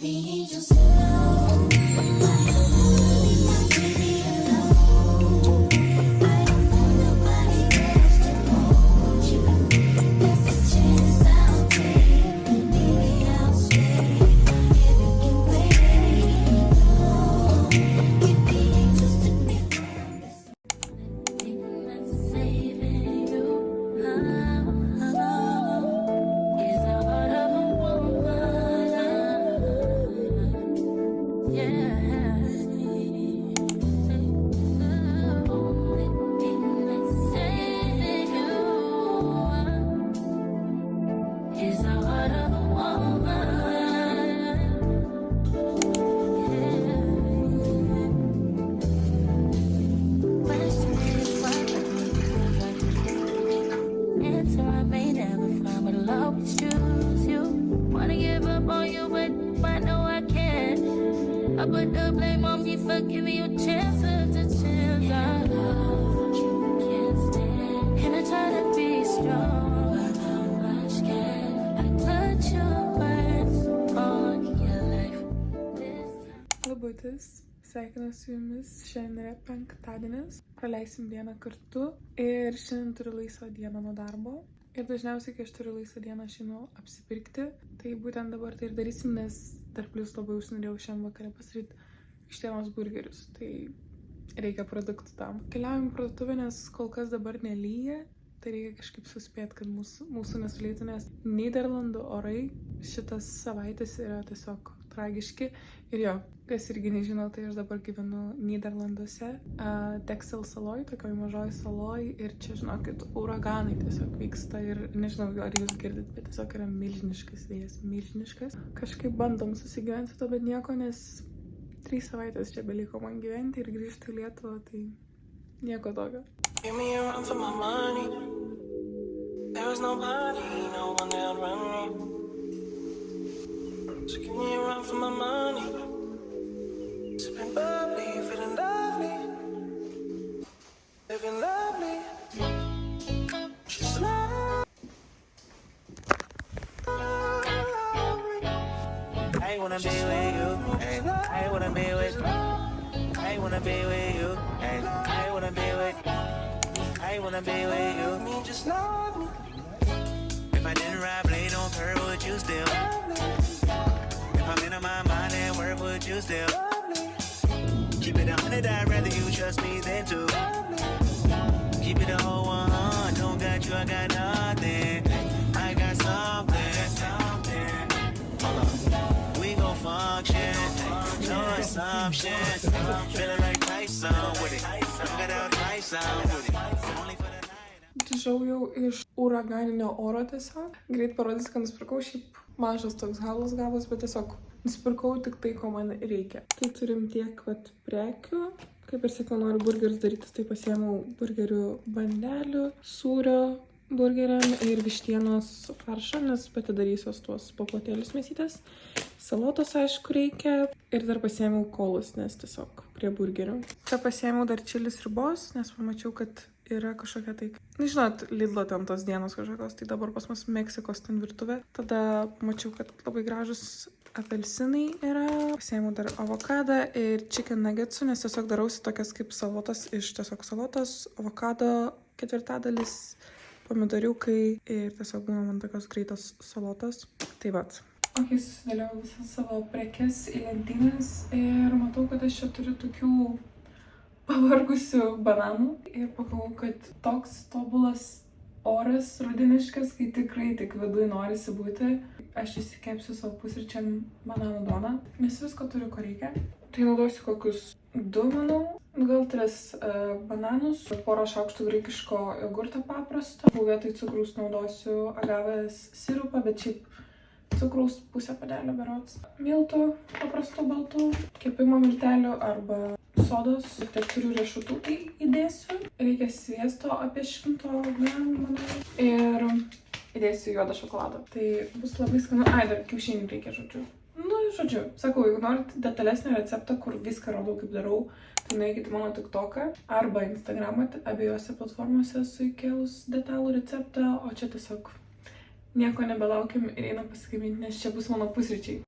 the angels know. I don't want nobody else to hold you. There's a chance I'll take, maybe I'll stay. If you can wait, no. Give the angels to me from this thing that's saving you. Is the heart of a woman. Yeah. Only thing that's saving you is the heart of a woman. Question is why answer I may never find, but I'll always choose you. Wanna give up on you, but I know I can't. I put the blame on me for giving you chances to chance. I love what you can't stand, and I try to be strong, but how much can I put your words on your life? Labutis, sveikinu su jumis, šiandien yra penktadienis, praleisim dieną kartu ir šiandien turiu laisvą dieną nuo darbo. Ir dažniausiai, kai aš turiu laisvą dieną, aš einu apsipirkti, tai būtent dabar tai ir darysim, nes dar plius labai užsinorėjau šiandien vakare pasidaryti vištienos burgerius, tai reikia produktų tam. Keliaujam į parduotuvę, nes kol kas dabar nelyja, tai reikia kažkaip suspėti, kad mūsų nesulytų, nes Nyderlandų orai šitas savaitės yra tiesiog tragiški. Ir jo, kas irgi nežino, tai aš dabar gyvenu Nyderlanduose, Texel saloj, tokioj mažoj saloj, ir čia, žinokit, uraganai tiesiog vyksta ir nežinau, ar jūs girdit, bet tiesiog yra milžiniškas vėjas, milžiniškas. Kažkaip bandom susigyventi su to, bet nieko, nes 3 savaitės čia beliko man gyventi ir grįžti į Lietuvą, tai nieko tokio. Give me a run for my money. There was nobody, no one that run me. So give me a run for my money. Sipping bubbly, feeling lovely. Living lovely. She's lovely. I wanna be with you. Ay, I wanna be with you. I wanna be with you. Ay, I wanna be with you. I wanna be with you. Me, just love me. If I didn't ride blade on curve, would you still? If I'm in my mind and work, would you still? Keep it 100, I'd rather you trust me than to. Keep it a whole 100, don't got you, I got nothing. I got something. Hold on. We gon' function. No assumption. Feeling like Tyson with it. Got out Tyson with it. Only for the night. Grįžau jau iš uraganinio oro tiesiog. Greit parodys, ką nusipirkau, šiaip mažas toks halas gavas, bet tiesiog nusipirkau tik tai, ko man reikia. Tai turim tiek vat prekių. Kaip ir sakiau, noriu burgerius darytis, tai pasiėmiau burgerių bandelių, sūrio burgeriam ir vištienos faršą, nes pati darysiuos tuos paplotėlius mėsytės. Salotos, aišku, reikia. Ir dar pasiėmiau kolus, nes tiesiog prie burgerių. Čia pasiėmiau dar čilis ribos, nes pamačiau, kad yra kažkokia tai... Nežinot, Lidlo ten tos dienos kažkokios, tai dabar pas mus Meksikos ten virtuvė. Tada pamačiau, kad labai gražus apelsinai yra. Pasiėmiau dar avokadą ir chicken nuggetsų, nes tiesiog darausi tokias kaip salotas iš tiesiog salotos, avokado ketvirtadalis, pomidoriukai ir tiesiog būna man tokios greitos salotos. Tai vat. Ok, susidėliau visas savo prekes į lentynas ir matau, kad aš čia turiu tokių pavargusių bananų. Ir pagalvojau, kad toks tobulas oras rudeniškas, kai tikrai tik viduj norisi būti. Aš įsikepsiu savo pusryčiam bananų duoną, nes visko turiu, ko reikia. Tai naudosiu kokius 2, manau, gal 3 bananus, porą šaukštų graikiško jogurto paprasto. Vietoj cukraus naudosiu agavės sirupą, bet šiaip cukraus pusę padelio berods. Miltų, paprastų baltų, kepimo miltelių arba sodos. Tiek turiu riešutų įdėsiu. Reikia sviesto apie 100 gramų, manau. Ir įdėsiu juodą šokoladą. Tai bus labai skanu. Ai, dar kiaušinių reikia, žodžiu. Nu, žodžiu, sakau, jeigu norit detalesnį receptą, kur viską rodau, kaip darau, tai nueikite mano TikToką arba Instagramą, abiejose platformose esu įkėlus detalų receptą, o čia tiesiog nieko nebelaukiam ir einam pasigaminti, nes čia bus mano pusryčiai.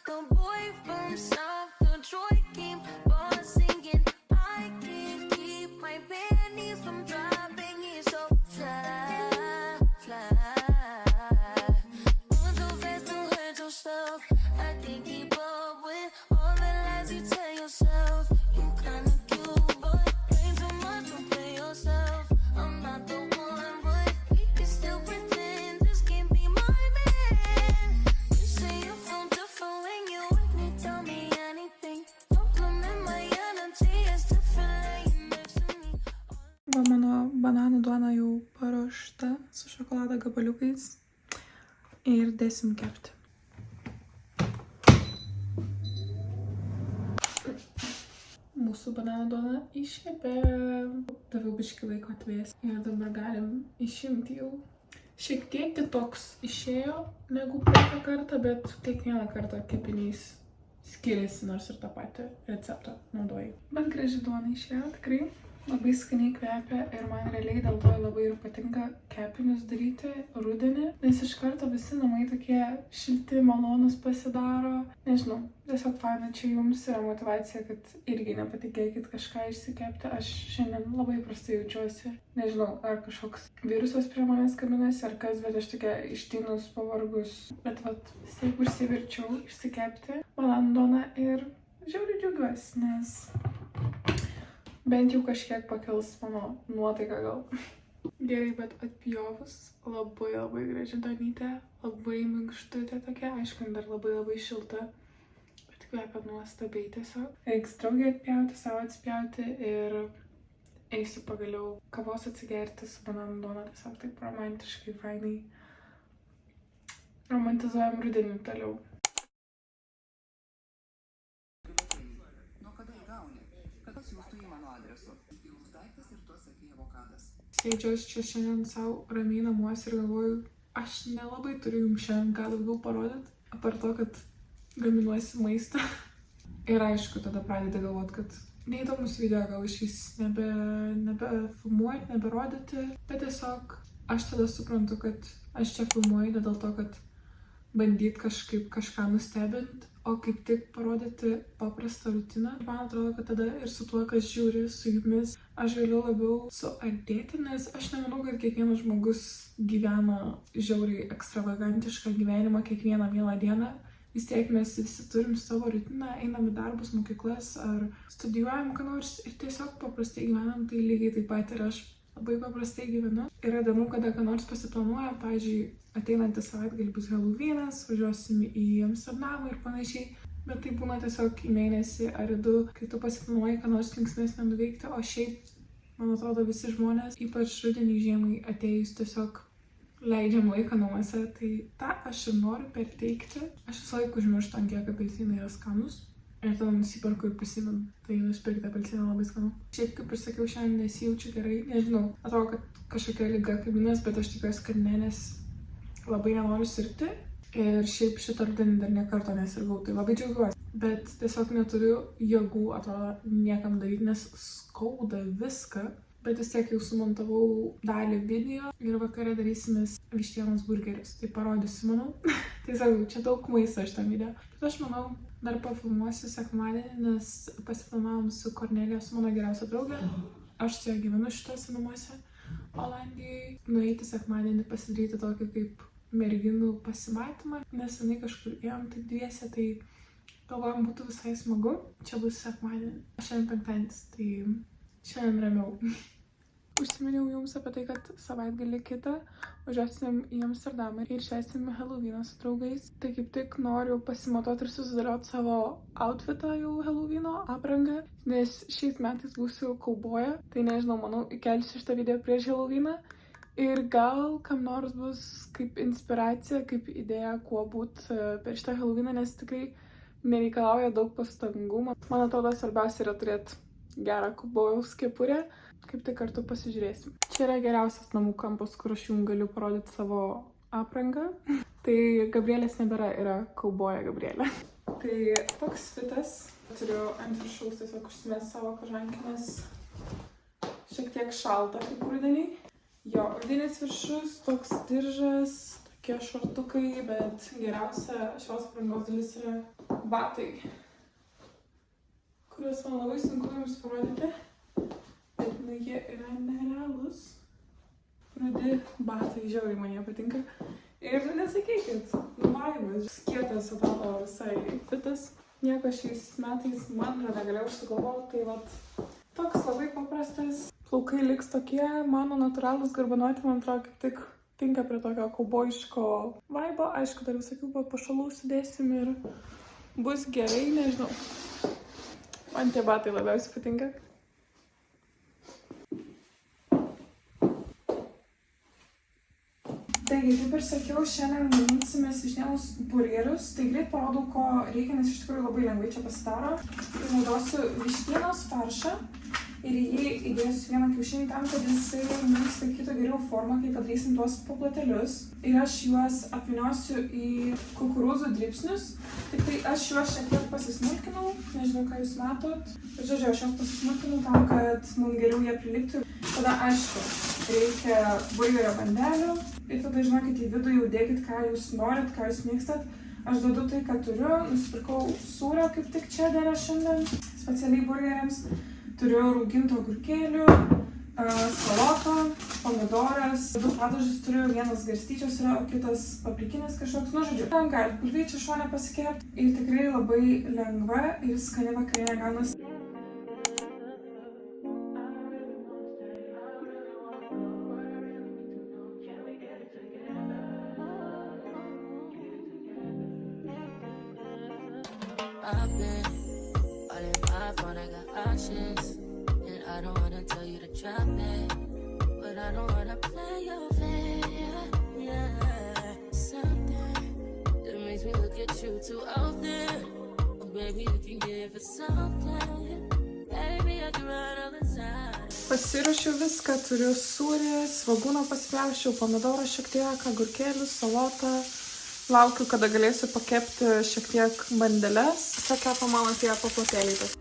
The boy from South Detroit came bossing in. I can't keep my panties from dropping. He's so fly, fly. Moving too fast to hurt yourself. I can't keep up with all the lies you tell yourself. You kinda cute, but play too much, don't play yourself. I'm not the one, but we can still pretend this can't be my man. You say you feel different when you with me, tell me anything. Compliment my energy, it's different laying next to me. Va, mano bananų duona jau paruošta su šokolado gabaliukais ir dėsim kepti. Mūsų bananų duona iškepė. Daviau biškį laiko atvės ir dabar galim išimti jau. Šiek tiek kitoks išėjo negu praeitą kartą, bet kiekvieną kartą kepinys skiriasi, nors ir tą patį receptą naudoju. Bet graži duona išėjo, tikrai. Labai skaniai kvepia ir man realiai dėl to labai ir patinka kepinius daryti rudenį, nes iš karto visi namai tokie šilti, malonus pasidaro. Nežinau, tiesiog faina, čia jums yra motyvacija, kad irgi nepatikėkit kažką išsikepti. Aš šiandien labai prastai jaučiuosi. Nežinau, ar kažkoks virusas prie manęs kabinasi, ar kas, bet aš tokia ištynus, pavargus. Bet vat, vis tiek užsiverčiau išsikepti bananų duoną ir žiauriai džiaugiuosi, nes bent jau kažkiek pakils mano nuotaika gal. Gerai, bet atpjovus labai labai graži duonytė, labai minkštutė tokia, aišku, dar labai šilta, bet kvepia nuostabiai tiesiog. Reiks draugį atpjauti, savo atspjauti ir eisiu pagaliau kavos atsigerti su bananų duona, tiesiog taip romantiškai, fainai. Romantizuojam rudenį toliau. Sėdžiu čia šiandien savo ramiai namuose ir galvoju, aš nelabai turiu jums šiandien ką daugiau parodyti, apart to, kad gaminuosi maistą. Ir aišku, tada pradedi galvoti, kad neįdomus video gal išvis nebefilmuoti, neberodyti, bet tiesiog aš tada suprantu, kad aš čia filmuoju ne dėl to, kad bandyt kažkaip kažką nustebinti, o kaip tik parodyti paprastą rutiną. Man atrodo, kad tada ir su tuo, kas žiūri, su jumis, aš galiu labiau suartėti, nes aš nemanau, kad kiekvienas žmogus gyvena žiauriai ekstravagantišką gyvenimą kiekvieną mielą dieną. Vis tiek mes visi turim savo rutiną, einam į darbus, mokyklas ar studijuojam ką nors ir tiesiog paprastai gyvenam, tai lygiai taip pat ir aš labai paprastai gyvenu. Yra dienų, kada ką nors pasiplanuoja, pavyzdžiui, ateinantį savaitgalį bus Halloweenas, važiuosim į Amsterdamą ir panašiai, bet tai būna tiesiog į mėnesį ar į 2, kai tu pasiplanuoji ką nors linksmesnio nuveikti, o šiaip, man atrodo, visi žmonės, ypač rudenį žiemai atėjus, tiesiog leidžiam laiką namuose, tai tą aš ir noriu perteikti. Aš visą laiką užmirštu, ant kiek apelsinai yra skanus. Ir tada nusiperku ir prisimenu. Tai nusipirkti apelsiną labai skanu. Šiaip, kaip ir sakiau, šiandien nesijaučiu gerai. Nežinau, atrodo, kad kažkokia liga kabinės, bet aš tikiuosi, kad ne, nes labai nenoriu sirgti. Ir šiaip šitą rudenį dar nekarto nesirgau, tai labai džiaugiuosi. Bet tiesiog neturiu jėgų, atrodo, niekam daryti, nes skauda viską. Bet vis tiek jau sumontavau dalį video ir vakare darysimės vištienos burgerius. Tai parodysiu, manau. Tai sakau, čia daug maisto šitam video. Bet aš manau, dar pafilmuosiu sekmadienį, nes pasiplanavom su Kornelija, su mano geriausia draugė. Aš su ja gyvenu šitose namuose Olandijoje. Nueiti sekmadienį pasidaryti tokį kaip merginų pasimatymą. Nesenai kažkur ėjom taip dviese, tai galvojom būtų visai smagu. Čia bus sekmadienį. Šiandien penktadienis, tai šiandien ramiau. Užsiminiau jums apie tai, kad savaitgalį kitą važiuosim į Amsterdamą ir švęsim Halloweeną su draugais. Tai kaip tik noriu pasimatuoti ir susidėlioti savo outfitą jau Halloweeno aprangą, nes šiais metais būsiu kauboja. Tai nežinau, manau, įkelsiu šitą video prieš Halloweeną. Ir gal kam nors bus kaip inspiracija, kaip idėja, kuo būt per šitą Halloweeną, nes tikrai nereikalauja daug pastangų. Man atrodo, svarbiausia yra turėti gerą kaubojaus kepurę. Kaip tai kartu pasižiūrėsim. Čia yra geriausias namų kampas, kur aš jums galiu parodyti savo aprangą. Tai Gabrielės nebėra, yra kauboja Gabrielė. Tai toks fitas. Turiu ant viršaus tiesiog užsimest savo kožankinės. Šiek tiek šalta kaip rudenį. Jo, rudinis viršus, toks diržas, tokie šortukai, bet geriausia šios aprangos dalis yra batai, kuriuos man labai sunku jums parodyti, bet nu, jie yra nerealūs. Rudi batai, žiauriai man jie patinka. Ir nesakykit, vaibas, kietas atrodo visai fitas. Nieko šiais metais man negalėjau sugalvoti, tai vat toks labai paprastas. Plaukai liks tokie, mano natūralūs garbanoti, man atrodo, kaip tik tinka prie tokio kaubojiško vaibo. Aišku, dar visokių papuošalų sudėsim ir bus gerai, nežinau. Man tie batai labiausiai patinka. Taigi, kaip ir sakiau, šiandien gaminsimės vištienos burgerius. Tai greit parodau, ko reikia, nes iš tikrųjų labai lengvai čia pasidaro. Tai naudosiu vištienos faršą ir į jį įdėsiu vieną kiaušinį tam, kad jisai mums laikytų geriau formą, kai padarysim tuos paplotelius. Ir aš juos apvyniosiu į kukurūzų dribsnius. Tik tai aš juos šiek tiek pasismulkinau, nežinau, ką jūs matot. Bet žodžiu, aš juos pasismulkinau tam, kad mums geriau jie priliktų. Tada, aišku, reikia burgerio bandelių. Ir tada, žinokit, į vidų jau dėkit, ką jūs norit, ką jūs mėgstat. Aš duodu tai, ką turiu. Nusipirkau sūrio kaip tik čia dėlę šiandien, specialiai burgeriams. Turiu raugintų agurkėlių, salotą, pomidoras. 2 padažus turiu, vienas garstyčios yra, o kitas paprikinis kažkoks. Nu, žodžiu, ten galit bulvyčių šone pasikepti. Ir tikrai labai lengva ir skani vakarienė gaunasi. I've been all in my phone, I got options. And I don't wanna tell you to drop it, but I don't wanna play your fair. Yeah, something that makes me look at you too often. Oh, baby, you can give it something. Baby, I can run all the time. Pasiruošiau viską, turiu sūrį, svagūną pasipjausčiau, pomidorą šiek tiek, agurkėlius, salotą. Laukiu, kada galėsiu pakepti šiek tiek bandeles. Čia kepa man apie paplotėlį.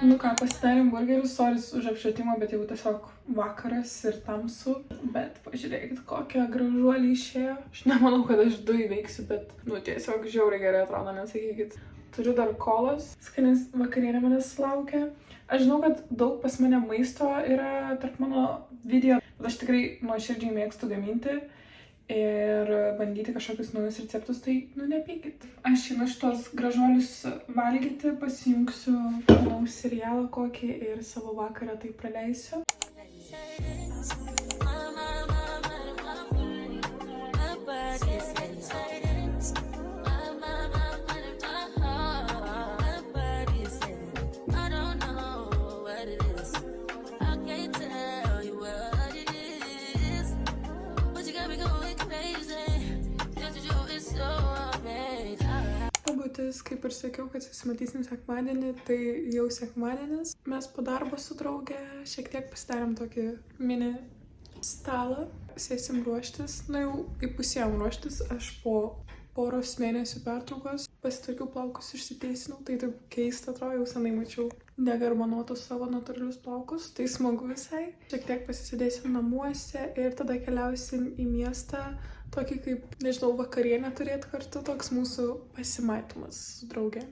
Nu ką, pasidarėm burgerius, soris už apšvietimą, bet jau tiesiog vakaras ir tamsu. Bet pažiūrėkit, kokią gražuolį išėjo. Aš nemanau, kad aš 2 įveiksiu, bet nu tiesiog žiauriai gerai atrodo, nesakykit. Turiu dar kolos, skanis vakarienė manęs laukia. Aš žinau, kad daug pas mane maisto yra tarp mano video, bet aš tikrai nuoširdžiai mėgstu gaminti ir bandyti kažkokius naujus receptus, tai nu nepykit. Aš einu šitos gražuolius valgyti, pasijungsiu manau serialą kokį ir savo vakarą tai praleisiu. Kaip ir sakiau, kad susimatysim sekmadienį, tai jau sekmadienis. Mes po darbo su drauge šiek tiek pasidarėm tokį mini stalą. Sėsim ruoštis, na jau įpusėjom ruoštis. Aš po poros mėnesių pertraukos pasitvarkiau plaukus, išsiteisinau. Tai taip keista atrodo, jau senai mačiau negarbanuotus savo natūralius plaukus. Tai smagu visai. Šiek tiek pasisėdėsim namuose ir tada keliausim į miestą. Tokį kaip, nežinau, vakarienę turėti kartu, toks mūsų pasimatymas su drauge.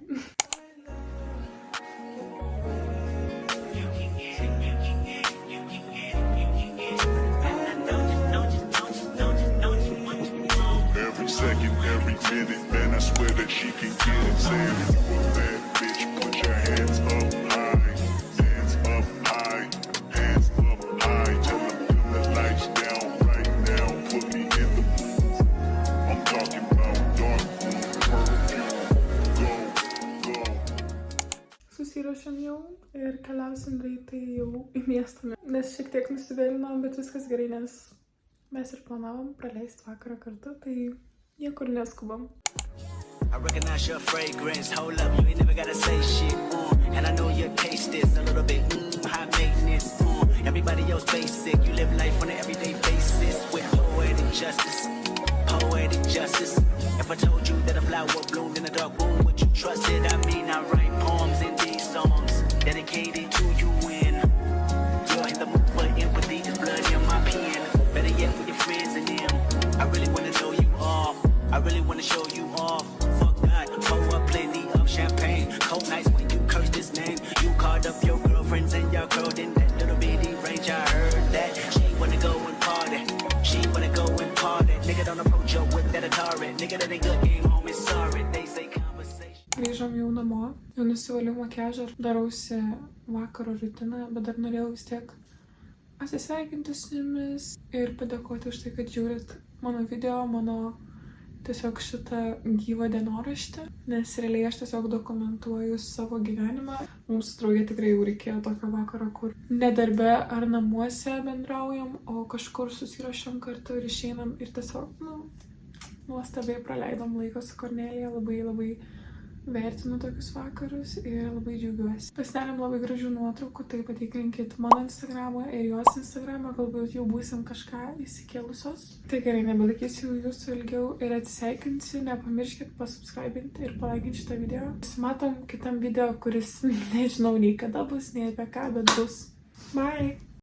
Every second, every minute, man, I swear that she can get it. Saying if you a bad bitch, put your hands up high, hands up high, hands up high. Tell them dim the lights down right now, put me in the mood. I'm talking about dark room, perfume, go, go. Susiruošėm jau ir keliausim greitai jau į miestą. Nes šiek tiek nusivėlinom, bet viskas gerai, nes mes ir planavom praleisti vakarą kartu, tai niekur neskubam. I recognize your fragrance. Hold up, you ain't never gotta say shit. And I know your taste is a little bit high maintenance. Everybody else basic. You live life on an everyday basis with poetic justice. nusivaliau makiažą ir darausi vakaro rutiną, bet dar norėjau vis tiek atsisveikinti su jumis ir padėkoti už tai, kad žiūrit mano video, mano tiesiog šitą gyvą dienoraštį, nes realiai aš tiesiog dokumentuoju savo gyvenimą. Mums su draugė tikrai jau reikėjo tokio vakaro, kur ne darbe ar namuose bendraujam, o kažkur susirašom kartu ir išeinam ir tiesiog, nuostabiai praleidom laiką su Kornelija, labai vertinu tokius vakarus ir labai džiaugiuosi. Pasidarėm labai gražių nuotraukų, tai patikrinkit mano Instagramą ir jos Instagramą, galbūt jau būsim kažką įsikėlusios. Tai gerai, nebelaikysiu jūsų ilgiau ir atsisveikinsiu, nepamirškit pasubscribinti ir palaikinti šitą video. Pasimatom kitam video, kuris nežinau nei kada bus, nei apie ką, bet bus. Bye!